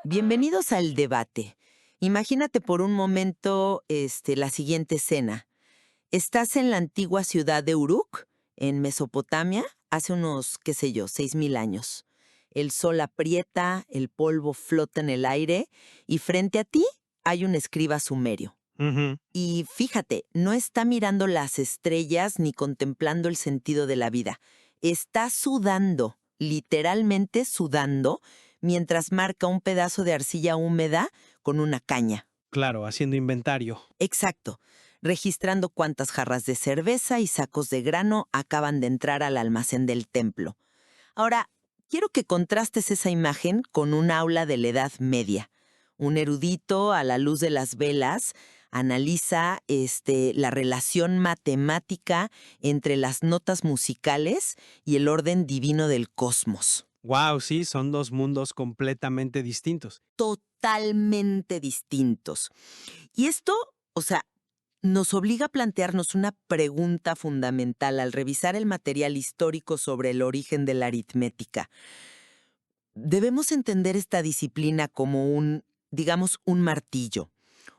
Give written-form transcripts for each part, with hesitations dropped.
Bienvenidos al debate. Imagínate por un momento la siguiente escena. Estás en la antigua ciudad de Uruk, en Mesopotamia, hace unos, qué sé yo, 6000 años. El sol aprieta, el polvo flota en el aire y frente a ti hay un escriba sumerio. Ujú. Y fíjate, no está mirando las estrellas ni contemplando el sentido de la vida. Está sudando, literalmente sudando, mientras marca un pedazo de arcilla húmeda con una caña. Claro, haciendo inventario. Exacto, registrando cuántas jarras de cerveza y sacos de grano acaban de entrar al almacén del templo. Ahora, quiero que contrastes esa imagen con un aula de la Edad Media. Un erudito, a la luz de las velas, analiza la relación matemática entre las notas musicales y el orden divino del cosmos. Wow, sí, son dos mundos completamente distintos. Totalmente distintos. Y esto, o sea, nos obliga a plantearnos una pregunta fundamental al revisar el material histórico sobre el origen de la aritmética. Debemos entender esta disciplina como digamos, un martillo,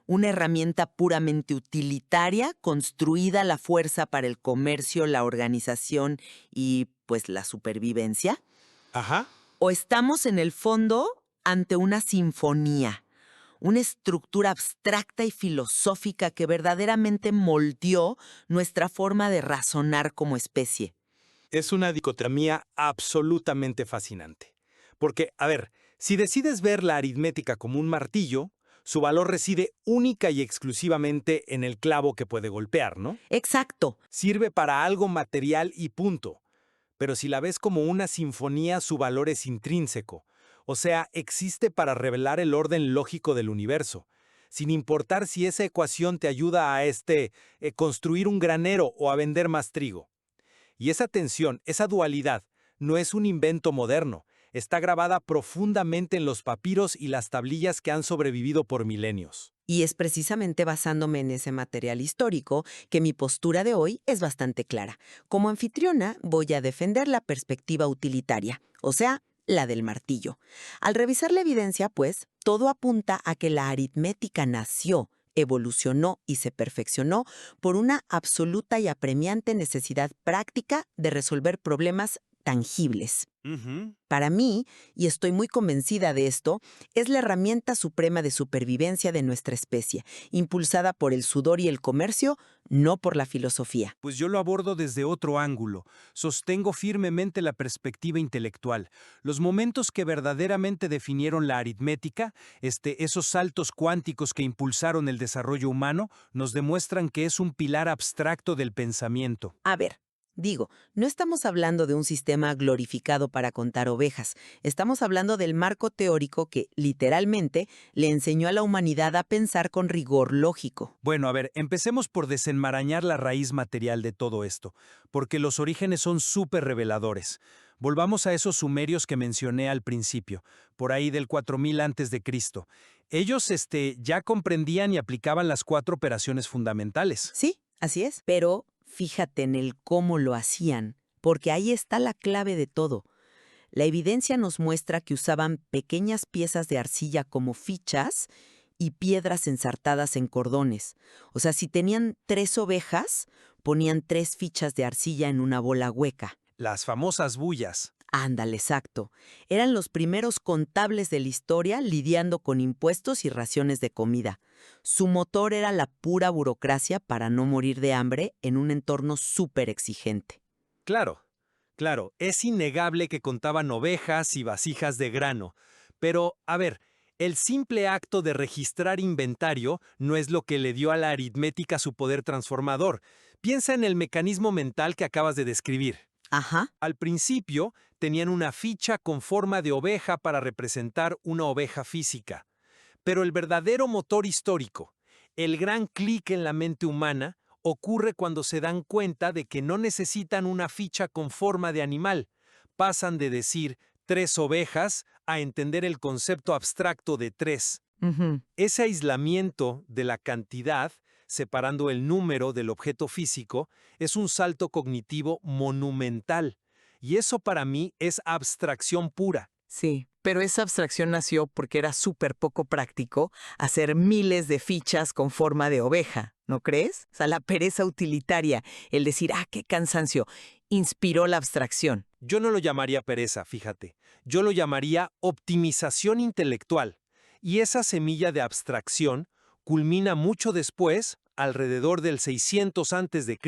una herramienta puramente utilitaria construida a la fuerza para el comercio, la organización y, pues, la supervivencia. Ajá. ¿O estamos en el fondo ante una sinfonía, una estructura abstracta y filosófica que verdaderamente moldeó nuestra forma de razonar como especie? Es una dicotomía absolutamente fascinante. Porque, a ver, si decides ver la aritmética como un martillo, su valor reside única y exclusivamente en el clavo que puede golpear, ¿no? Exacto. Sirve para algo material y punto. Pero si la ves como una sinfonía, su valor es intrínseco. O sea, existe para revelar el orden lógico del universo, sin importar si esa ecuación te ayuda a construir un granero o a vender más trigo. Y esa tensión, esa dualidad, no es un invento moderno, está grabada profundamente en los papiros y las tablillas que han sobrevivido por milenios. Y es precisamente basándome en ese material histórico que mi postura de hoy es bastante clara. Como anfitriona, voy a defender la perspectiva utilitaria, o sea, la del martillo. Al revisar la evidencia, pues, todo apunta a que la aritmética nació, evolucionó y se perfeccionó por una absoluta y apremiante necesidad práctica de resolver problemas tangibles. Ujú. Para mí, y estoy muy convencida de esto, es la herramienta suprema de supervivencia de nuestra especie, impulsada por el sudor y el comercio, no por la filosofía. Pues yo lo abordo desde otro ángulo. Sostengo firmemente la perspectiva intelectual. Los momentos que verdaderamente definieron la aritmética, esos saltos cuánticos que impulsaron el desarrollo humano, nos demuestran que es un pilar abstracto del pensamiento. A ver, digo, no estamos hablando de un sistema glorificado para contar ovejas. Estamos hablando del marco teórico que, literalmente, le enseñó a la humanidad a pensar con rigor lógico. Bueno, a ver, empecemos por desenmarañar la raíz material de todo esto, porque los orígenes son súper reveladores. Volvamos a esos sumerios que mencioné al principio, por ahí del 4000 antes de Cristo. Ellos ya comprendían y aplicaban las 4 operaciones fundamentales. Sí, así es. Pero fíjate en el cómo lo hacían, porque ahí está la clave de todo. La evidencia nos muestra que usaban pequeñas piezas de arcilla como fichas y piedras ensartadas en cordones. O sea, si tenían 3 ovejas, ponían 3 fichas de arcilla en una bola hueca. Las famosas bullas. Ándale, exacto. Eran los primeros contables de la historia lidiando con impuestos y raciones de comida. Su motor era la pura burocracia para no morir de hambre en un entorno súper exigente. Claro, claro, es innegable que contaban ovejas y vasijas de grano. Pero, a ver, el simple acto de registrar inventario no es lo que le dio a la aritmética su poder transformador. Piensa en el mecanismo mental que acabas de describir. Ajá. Al principio, tenían una ficha con forma de oveja para representar una oveja física. Pero el verdadero motor histórico, el gran clic en la mente humana, ocurre cuando se dan cuenta de que no necesitan una ficha con forma de animal. Pasan de decir 3 ovejas a entender el concepto abstracto de 3. Ujú. Ese aislamiento de la cantidad, separando el número del objeto físico, es un salto cognitivo monumental. Y eso para mí es abstracción pura. Sí, pero esa abstracción nació porque era súper poco práctico hacer miles de fichas con forma de oveja, ¿no crees? O sea, la pereza utilitaria, el decir, qué cansancio, inspiró la abstracción. Yo no lo llamaría pereza, fíjate. Yo lo llamaría optimización intelectual. Y esa semilla de abstracción culmina mucho después, alrededor del 600 a.C.,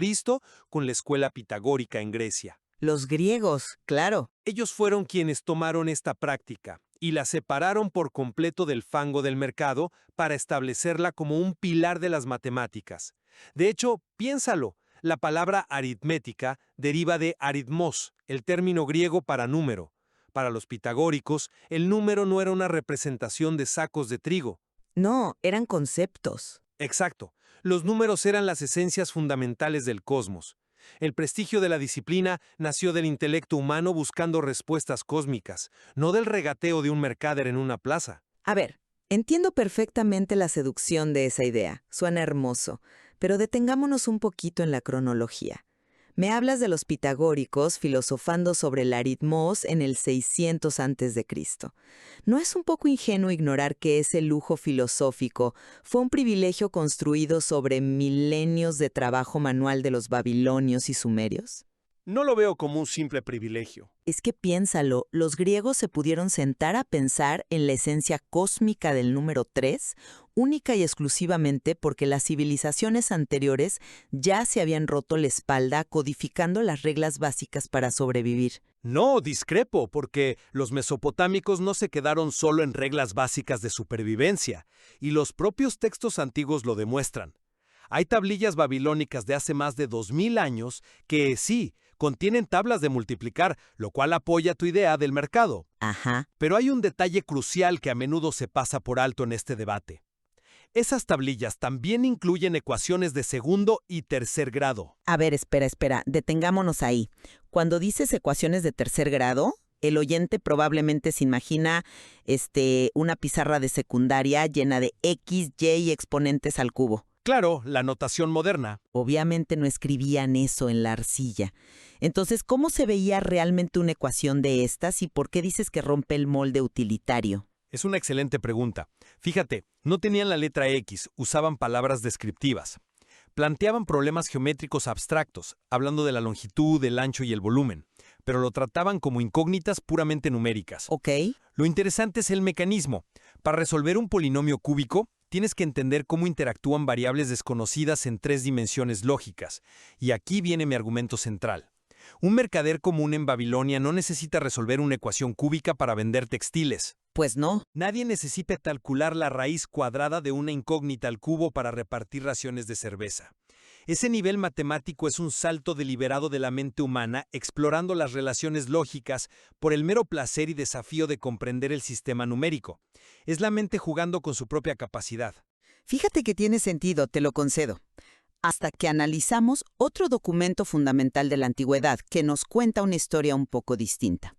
con la escuela pitagórica en Grecia. Los griegos, claro. Ellos fueron quienes tomaron esta práctica y la separaron por completo del fango del mercado para establecerla como un pilar de las matemáticas. De hecho, piénsalo, la palabra aritmética deriva de aritmos, el término griego para número. Para los pitagóricos, el número no era una representación de sacos de trigo. No, eran conceptos. Exacto, los números eran las esencias fundamentales del cosmos. El prestigio de la disciplina nació del intelecto humano buscando respuestas cósmicas, no del regateo de un mercader en una plaza. A ver, entiendo perfectamente la seducción de esa idea. Suena hermoso. Pero detengámonos un poquito en la cronología. Me hablas de los pitagóricos filosofando sobre el aritmos en el 600 a.C. ¿No es un poco ingenuo ignorar que ese lujo filosófico fue un privilegio construido sobre milenios de trabajo manual de los babilonios y sumerios? No lo veo como un simple privilegio. Es que piénsalo, los griegos se pudieron sentar a pensar en la esencia cósmica del número 3, única y exclusivamente porque las civilizaciones anteriores ya se habían roto la espalda codificando las reglas básicas para sobrevivir. No, discrepo, porque los mesopotámicos no se quedaron solo en reglas básicas de supervivencia, y los propios textos antiguos lo demuestran. Hay tablillas babilónicas de hace más de 2000 años que sí, contienen tablas de multiplicar, lo cual apoya tu idea del mercado. Ajá. Pero hay un detalle crucial que a menudo se pasa por alto en este debate. Esas tablillas también incluyen ecuaciones de segundo y tercer grado. A ver, espera, detengámonos ahí. Cuando dices ecuaciones de tercer grado, el oyente probablemente se imagina una pizarra de secundaria llena de x, y y exponentes al cubo. Claro, la notación moderna. Obviamente no escribían eso en la arcilla. Entonces, ¿cómo se veía realmente una ecuación de estas y por qué dices que rompe el molde utilitario? Es una excelente pregunta. Fíjate, no tenían la letra X, usaban palabras descriptivas. Planteaban problemas geométricos abstractos, hablando de la longitud, el ancho y el volumen, pero lo trataban como incógnitas puramente numéricas. Ok. Lo interesante es el mecanismo. Para resolver un polinomio cúbico, tienes que entender cómo interactúan variables desconocidas en 3 dimensiones lógicas. Y aquí viene mi argumento central. Un mercader común en Babilonia no necesita resolver una ecuación cúbica para vender textiles. Pues no. Nadie necesita calcular la raíz cuadrada de una incógnita al cubo para repartir raciones de cerveza. Ese nivel matemático es un salto deliberado de la mente humana explorando las relaciones lógicas por el mero placer y desafío de comprender el sistema numérico. Es la mente jugando con su propia capacidad. Fíjate que tiene sentido, te lo concedo. Hasta que analizamos otro documento fundamental de la antigüedad que nos cuenta una historia un poco distinta.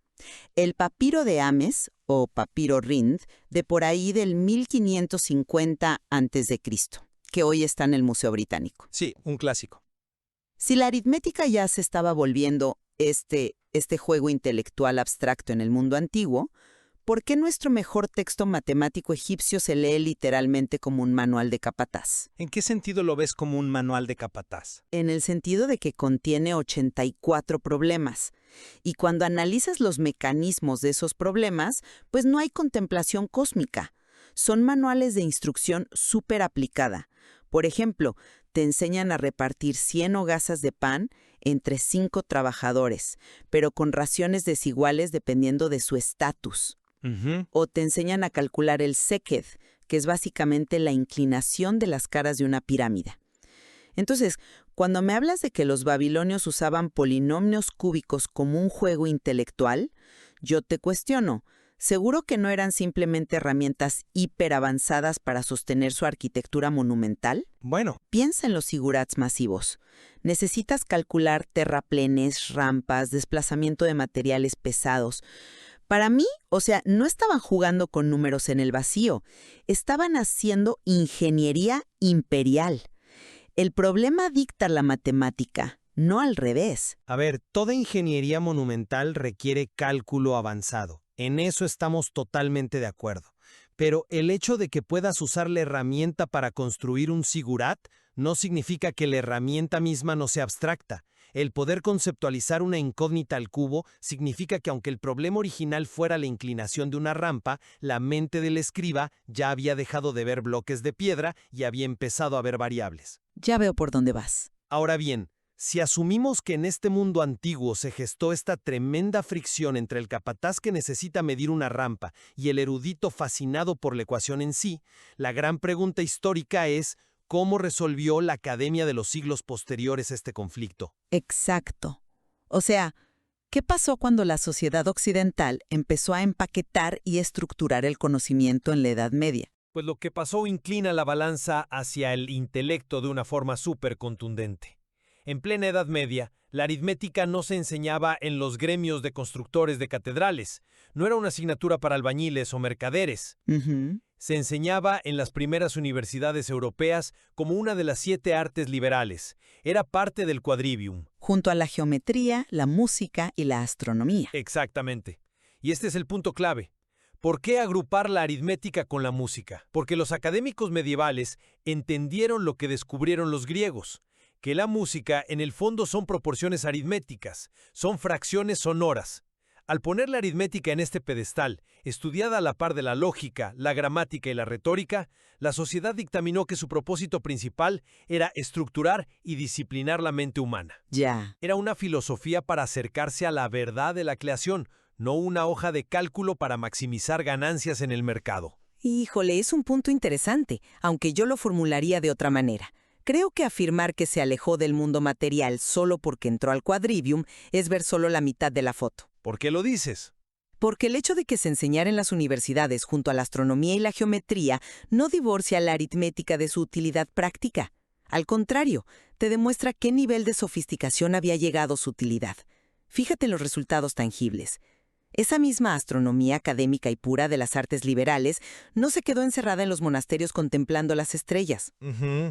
El papiro de Ames, o papiro Rind, de por ahí del 1550 a.C., que hoy está en el Museo Británico. Sí, un clásico. Si la aritmética ya se estaba volviendo este juego intelectual abstracto en el mundo antiguo, ¿por qué nuestro mejor texto matemático egipcio se lee literalmente como un manual de capataz? ¿En qué sentido lo ves como un manual de capataz? En el sentido de que contiene 84 problemas. Y cuando analizas los mecanismos de esos problemas, pues no hay contemplación cósmica. Son manuales de instrucción súper aplicada. Por ejemplo, te enseñan a repartir 100 hogazas de pan entre 5 trabajadores, pero con raciones desiguales dependiendo de su estatus. O te enseñan a calcular el seked, que es básicamente la inclinación de las caras de una pirámide. Entonces, cuando me hablas de que los babilonios usaban polinomios cúbicos como un juego intelectual, yo te cuestiono, ¿seguro que no eran simplemente herramientas hiperavanzadas para sostener su arquitectura monumental? Bueno, Piensa en los zigurats masivos. Necesitas calcular terraplenes, rampas, desplazamiento de materiales pesados. Para mí, no estaban jugando con números en el vacío, estaban haciendo ingeniería imperial. El problema dicta la matemática, no al revés. a ver, toda ingeniería monumental requiere cálculo avanzado. En eso estamos totalmente de acuerdo. Pero el hecho de que puedas usar la herramienta para construir un zigurat no significa que la herramienta misma no sea abstracta. El poder conceptualizar una incógnita al cubo significa que aunque el problema original fuera la inclinación de una rampa, la mente del escriba ya había dejado de ver bloques de piedra y había empezado a ver variables. Ya veo por dónde vas. Ahora bien, si asumimos que en este mundo antiguo se gestó esta tremenda fricción entre el capataz que necesita medir una rampa y el erudito fascinado por la ecuación en sí, la gran pregunta histórica es ¿cómo resolvió la academia de los siglos posteriores este conflicto? Exacto. O sea, ¿qué pasó cuando la sociedad occidental empezó a empaquetar y estructurar el conocimiento en la Edad Media? Pues lo que pasó inclina la balanza hacia el intelecto de una forma súper contundente. En plena Edad Media, la aritmética no se enseñaba en los gremios de constructores de catedrales. No era una asignatura para albañiles o mercaderes. Ujú. Se enseñaba en las primeras universidades europeas como una de las 7 artes liberales. Era parte del quadrivium. Junto a la geometría, la música y la astronomía. Exactamente. Y este es el punto clave. ¿Por qué agrupar la aritmética con la música? Porque los académicos medievales entendieron lo que descubrieron los griegos, que la música en el fondo son proporciones aritméticas, son fracciones sonoras. Al poner la aritmética en este pedestal, estudiada a la par de la lógica, la gramática y la retórica, la sociedad dictaminó que su propósito principal era estructurar y disciplinar la mente humana. Ya. Era una filosofía para acercarse a la verdad de la creación, no una hoja de cálculo para maximizar ganancias en el mercado. Híjole, es un punto interesante, aunque yo lo formularía de otra manera. Creo que afirmar que se alejó del mundo material solo porque entró al quadrivium es ver solo la mitad de la foto. ¿Por qué lo dices? Porque el hecho de que se enseñara en las universidades junto a la astronomía y la geometría no divorcia la aritmética de su utilidad práctica. Al contrario, te demuestra qué nivel de sofisticación había llegado su utilidad. Fíjate en los resultados tangibles. Esa misma astronomía académica y pura de las artes liberales no se quedó encerrada en los monasterios contemplando las estrellas.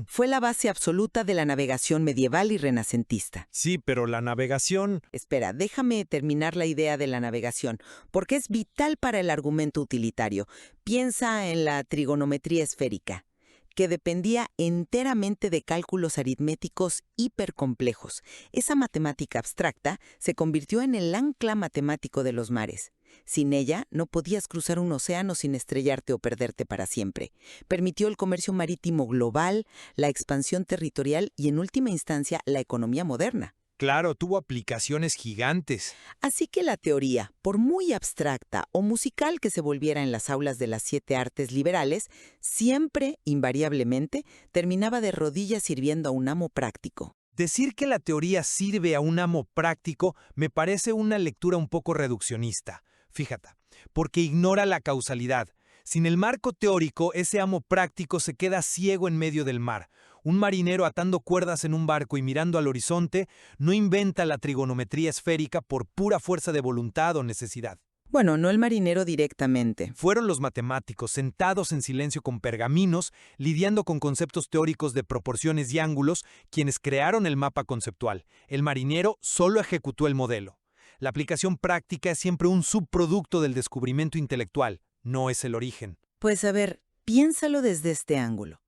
Fue la base absoluta de la navegación medieval y renacentista. Sí, pero la navegación... Espera, déjame terminar la idea de la navegación, porque es vital para el argumento utilitario. Piensa en la trigonometría esférica, que dependía enteramente de cálculos aritméticos hipercomplejos. Esa matemática abstracta se convirtió en el ancla matemático de los mares. Sin ella, no podías cruzar un océano sin estrellarte o perderte para siempre. Permitió el comercio marítimo global, la expansión territorial y, en última instancia, la economía moderna. Claro, tuvo aplicaciones gigantes. Así que la teoría, por muy abstracta o musical que se volviera en las aulas de las 7 artes liberales, siempre, invariablemente, terminaba de rodillas sirviendo a un amo práctico. Decir que la teoría sirve a un amo práctico me parece una lectura un poco reduccionista. Fíjate, porque ignora la causalidad. Sin el marco teórico, ese amo práctico se queda ciego en medio del mar. Un marinero atando cuerdas en un barco y mirando al horizonte no inventa la trigonometría esférica por pura fuerza de voluntad o necesidad. Bueno, no el marinero directamente. Fueron los matemáticos, sentados en silencio con pergaminos, lidiando con conceptos teóricos de proporciones y ángulos, quienes crearon el mapa conceptual. El marinero solo ejecutó el modelo. La aplicación práctica es siempre un subproducto del descubrimiento intelectual, no es el origen. Pues a ver, piénsalo desde este ángulo.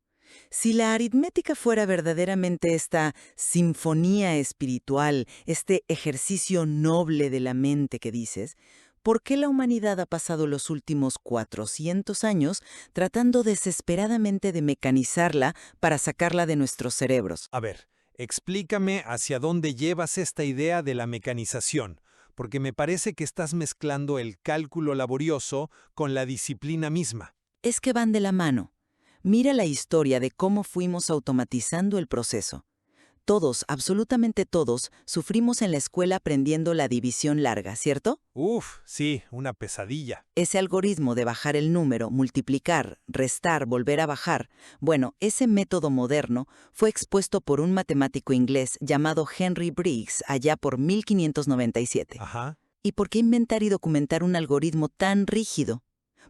Si la aritmética fuera verdaderamente esta sinfonía espiritual, este ejercicio noble de la mente que dices, ¿por qué la humanidad ha pasado los últimos 400 años tratando desesperadamente de mecanizarla para sacarla de nuestros cerebros? A ver, explícame hacia dónde llevas esta idea de la mecanización, porque me parece que estás mezclando el cálculo laborioso con la disciplina misma. Es que van de la mano. Mira la historia de cómo fuimos automatizando el proceso. Todos, absolutamente todos, sufrimos en la escuela aprendiendo la división larga, ¿cierto? Sí, una pesadilla. Ese algoritmo de bajar el número, multiplicar, restar, volver a bajar, bueno, ese método moderno fue expuesto por un matemático inglés llamado Henry Briggs allá por 1597. Ajá. ¿Y por qué inventar y documentar un algoritmo tan rígido?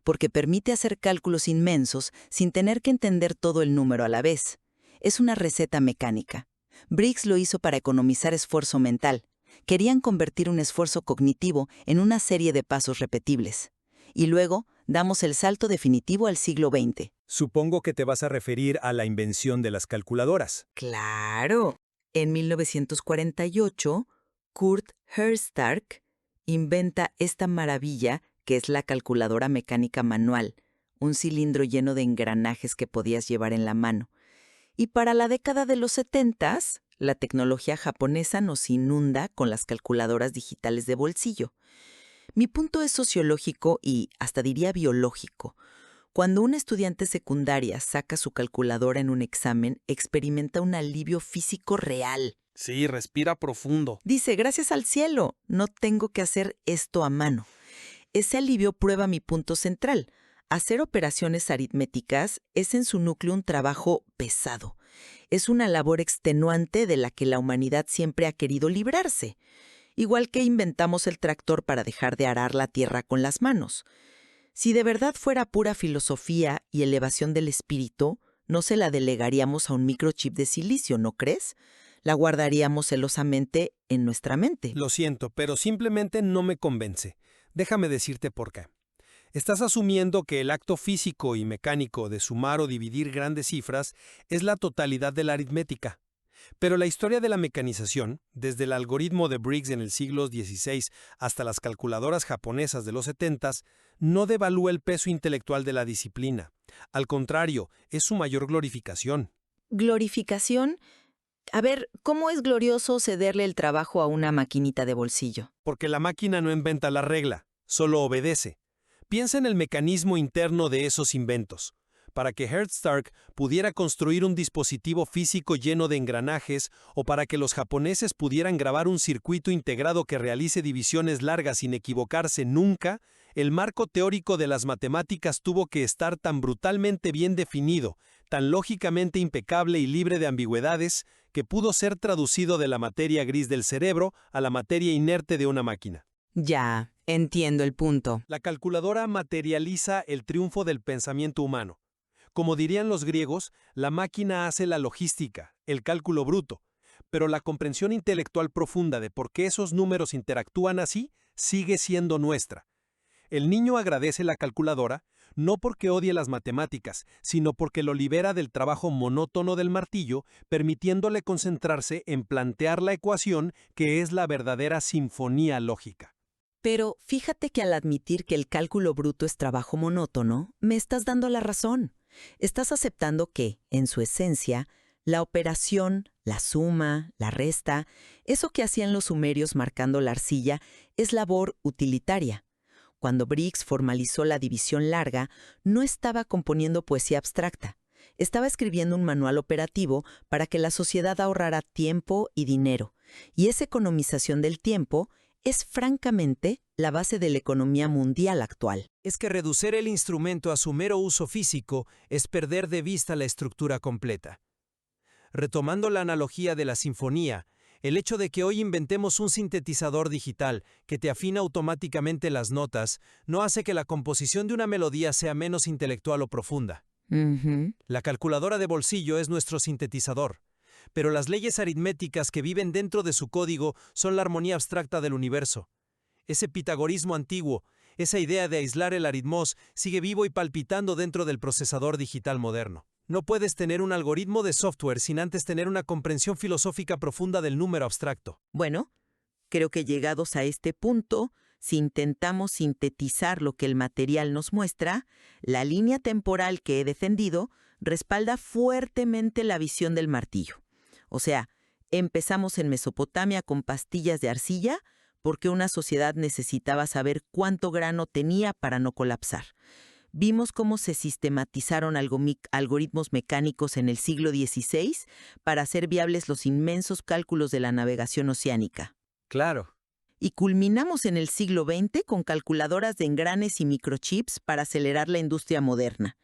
Porque permite hacer cálculos inmensos sin tener que entender todo el número a la vez. Es una receta mecánica. Briggs lo hizo para economizar esfuerzo mental. Querían convertir un esfuerzo cognitivo en una serie de pasos repetibles. y luego damos el salto definitivo al siglo XX. Supongo que te vas a referir a la invención de las calculadoras. ¡Claro! En 1948, Kurt Herzstark inventa esta maravilla que es la calculadora mecánica manual, un cilindro lleno de engranajes que podías llevar en la mano. Y para la década de los 70s, la tecnología japonesa nos inunda con las calculadoras digitales de bolsillo. Mi punto es sociológico y hasta diría biológico. Cuando una estudiante secundaria saca su calculadora en un examen, experimenta un alivio físico real. Sí, respira profundo. Dice, gracias al cielo, no tengo que hacer esto a mano. Ese alivio prueba mi punto central. Hacer operaciones aritméticas es en su núcleo un trabajo pesado. Es una labor extenuante de la que la humanidad siempre ha querido librarse. Igual que inventamos el tractor para dejar de arar la tierra con las manos. Si de verdad fuera pura filosofía y elevación del espíritu, no se la delegaríamos a un microchip de silicio, ¿no crees? La guardaríamos celosamente en nuestra mente. Lo siento, pero simplemente no me convence. Déjame decirte por qué. Estás asumiendo que el acto físico y mecánico de sumar o dividir grandes cifras es la totalidad de la aritmética. Pero la historia de la mecanización, desde el algoritmo de Briggs en el siglo XVI hasta las calculadoras japonesas de los 70s, no devalúa el peso intelectual de la disciplina. Al contrario, es su mayor glorificación. ¿Glorificación? A ver, ¿cómo es glorioso cederle el trabajo a una maquinita de bolsillo? Porque la máquina no inventa la regla, solo obedece. Piensa en el mecanismo interno de esos inventos. Para que Herzstark pudiera construir un dispositivo físico lleno de engranajes o para que los japoneses pudieran grabar un circuito integrado que realice divisiones largas sin equivocarse nunca, el marco teórico de las matemáticas tuvo que estar tan brutalmente bien definido, tan lógicamente impecable y libre de ambigüedades, que pudo ser traducido de la materia gris del cerebro a la materia inerte de una máquina. Ya, entiendo el punto. La calculadora materializa el triunfo del pensamiento humano. Como dirían los griegos, la máquina hace la logística, el cálculo bruto, pero la comprensión intelectual profunda de por qué esos números interactúan así sigue siendo nuestra. El niño agradece la calculadora no porque odie las matemáticas, sino porque lo libera del trabajo monótono del martillo, permitiéndole concentrarse en plantear la ecuación que es la verdadera sinfonía lógica. Pero fíjate que al admitir que el cálculo bruto es trabajo monótono, me estás dando la razón. Estás aceptando que, en su esencia, la operación, la suma, la resta, eso que hacían los sumerios marcando la arcilla, es labor utilitaria. Cuando Briggs formalizó la división larga, no estaba componiendo poesía abstracta. Estaba escribiendo un manual operativo para que la sociedad ahorrara tiempo y dinero. Y esa economización del tiempo es francamente la base de la economía mundial actual. Es que reducir el instrumento a su mero uso físico es perder de vista la estructura completa. Retomando la analogía de la sinfonía, el hecho de que hoy inventemos un sintetizador digital que te afina automáticamente las notas no hace que la composición de una melodía sea menos intelectual o profunda. La calculadora de bolsillo es nuestro sintetizador, pero las leyes aritméticas que viven dentro de su código son la armonía abstracta del universo. Ese pitagorismo antiguo, esa idea de aislar el aritmos, sigue vivo y palpitando dentro del procesador digital moderno. No puedes tener un algoritmo de software sin antes tener una comprensión filosófica profunda del número abstracto. Bueno, creo que llegados a este punto, si intentamos sintetizar lo que el material nos muestra, la línea temporal que he defendido respalda fuertemente la visión del martillo. O sea, empezamos en Mesopotamia con pastillas de arcilla porque una sociedad necesitaba saber cuánto grano tenía para no colapsar. Vimos cómo se sistematizaron algoritmos mecánicos en el siglo XVI para hacer viables los inmensos cálculos de la navegación oceánica. Claro. Y culminamos en el siglo XX con calculadoras de engranes y microchips para acelerar la industria moderna.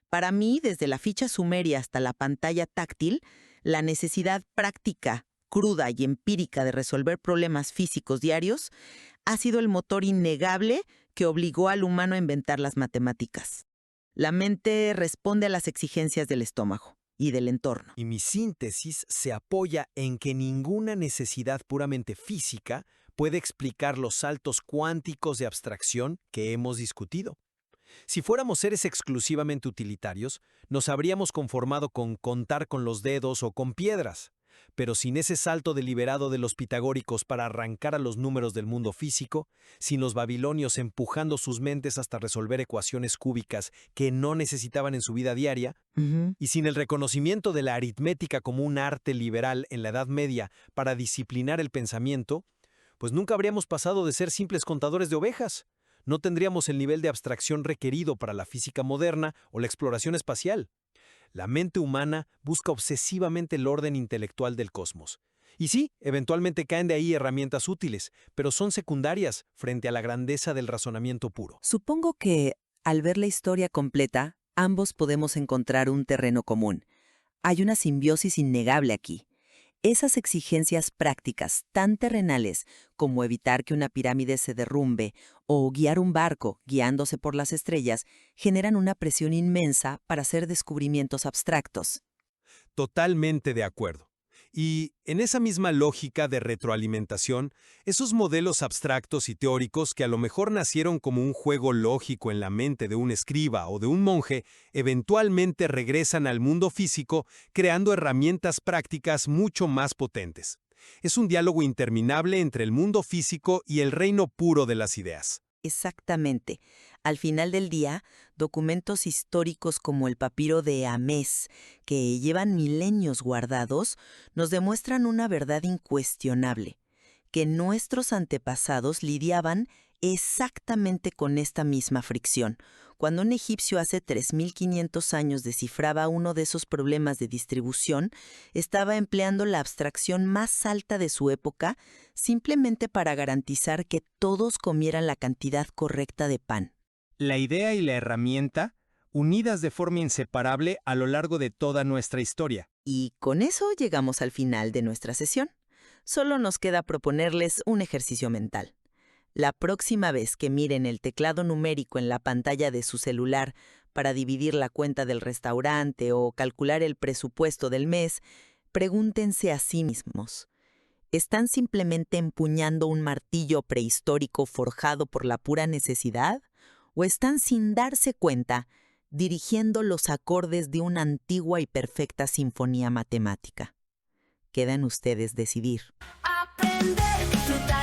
Para mí, desde la ficha sumeria hasta la pantalla táctil, la necesidad práctica, cruda y empírica de resolver problemas físicos diarios ha sido el motor innegable que obligó al humano a inventar las matemáticas. La mente responde a las exigencias del estómago y del entorno. Y mi síntesis se apoya en que ninguna necesidad puramente física puede explicar los saltos cuánticos de abstracción que hemos discutido. Si fuéramos seres exclusivamente utilitarios, nos habríamos conformado con contar con los dedos o con piedras. Pero sin ese salto deliberado de los pitagóricos para arrancar a los números del mundo físico, sin los babilonios empujando sus mentes hasta resolver ecuaciones cúbicas que no necesitaban en su vida diaria, y sin el reconocimiento de la aritmética como un arte liberal en la Edad Media para disciplinar el pensamiento, pues nunca habríamos pasado de ser simples contadores de ovejas. No tendríamos el nivel de abstracción requerido para la física moderna o la exploración espacial. La mente humana busca obsesivamente el orden intelectual del cosmos. Y sí, eventualmente caen de ahí herramientas útiles, pero son secundarias frente a la grandeza del razonamiento puro. Supongo que, al ver la historia completa, ambos podemos encontrar un terreno común. Hay una simbiosis innegable aquí. Esas exigencias prácticas tan terrenales como evitar que una pirámide se derrumbe o guiar un barco guiándose por las estrellas generan una presión inmensa para hacer descubrimientos abstractos. Totalmente de acuerdo. Y en esa misma lógica de retroalimentación, esos modelos abstractos y teóricos que a lo mejor nacieron como un juego lógico en la mente de un escriba o de un monje, eventualmente regresan al mundo físico creando herramientas prácticas mucho más potentes. Es un diálogo interminable entre el mundo físico y el reino puro de las ideas. Exactamente. Al final del día, documentos históricos como el papiro de Amés, que llevan milenios guardados, nos demuestran una verdad incuestionable, que nuestros antepasados lidiaban exactamente con esta misma fricción. Cuando un egipcio hace 3.500 años descifraba uno de esos problemas de distribución, estaba empleando la abstracción más alta de su época simplemente para garantizar que todos comieran la cantidad correcta de pan. La idea y la herramienta, unidas de forma inseparable a lo largo de toda nuestra historia. Y con eso llegamos al final de nuestra sesión. Solo nos queda proponerles un ejercicio mental. La próxima vez que miren el teclado numérico en la pantalla de su celular para dividir la cuenta del restaurante o calcular el presupuesto del mes, pregúntense a sí mismos: ¿están simplemente empuñando un martillo prehistórico forjado por la pura necesidad? ¿O están, sin darse cuenta, dirigiendo los acordes de una antigua y perfecta sinfonía matemática? Queda en ustedes decidir. Aprender, disfrutar.